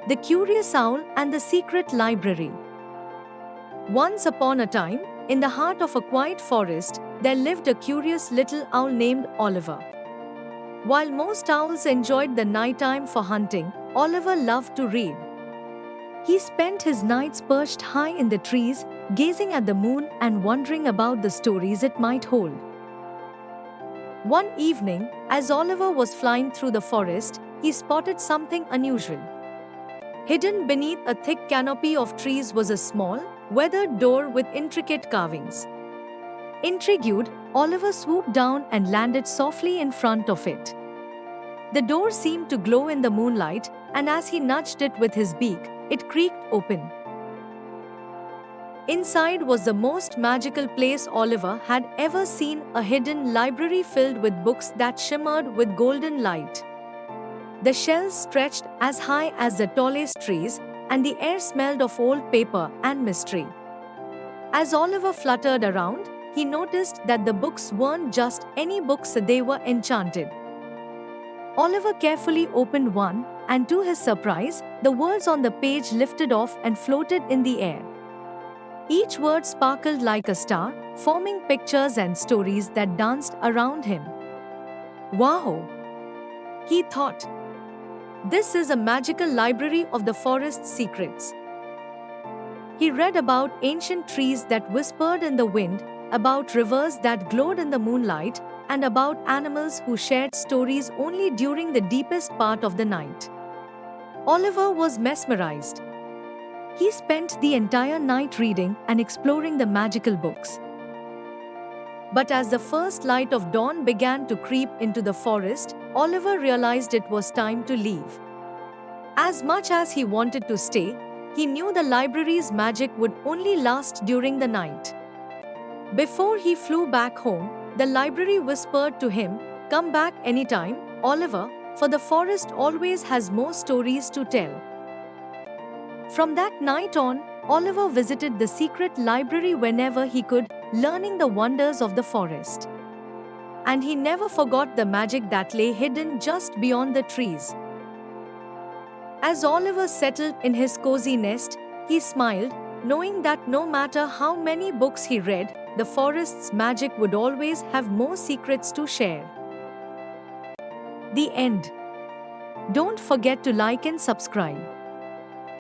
The Curious Owl and the Secret Library. Once upon a time, in the heart of a quiet forest, there lived a curious little owl named Oliver. While most owls enjoyed the nighttime for hunting, Oliver loved to read. He spent his nights perched high in the trees, gazing at the moon and wondering about the stories it might hold. One evening, as Oliver was flying through the forest, he spotted something unusual. Hidden beneath a thick canopy of trees was a small, weathered door with intricate carvings. Intrigued, Oliver swooped down and landed softly in front of it. The door seemed to glow in the moonlight, and as he nudged it with his beak, it creaked open. Inside was the most magical place Oliver had ever seen, a hidden library filled with books that shimmered with golden light. The shelves stretched as high as the tallest trees, and the air smelled of old paper and mystery. As Oliver fluttered around, he noticed that the books weren't just any books, they were enchanted. Oliver carefully opened one, and to his surprise, the words on the page lifted off and floated in the air. Each word sparkled like a star, forming pictures and stories that danced around him. Wow! He thought. This is a magical library of the forest's secrets. He read about ancient trees that whispered in the wind, about rivers that glowed in the moonlight, and about animals who shared stories only during the deepest part of the night. Oliver was mesmerized. He spent the entire night reading and exploring the magical books. But as the first light of dawn began to creep into the forest, Oliver realized it was time to leave. As much as he wanted to stay, he knew the library's magic would only last during the night. Before he flew back home, the library whispered to him, "Come back anytime, Oliver, for the forest always has more stories to tell." From that night on, Oliver visited the secret library whenever he could, learning the wonders of the forest. And he never forgot the magic that lay hidden just beyond the trees. As Oliver settled in his cozy nest, he smiled, knowing that no matter how many books he read, the forest's magic would always have more secrets to share. The end. Don't forget to like and subscribe.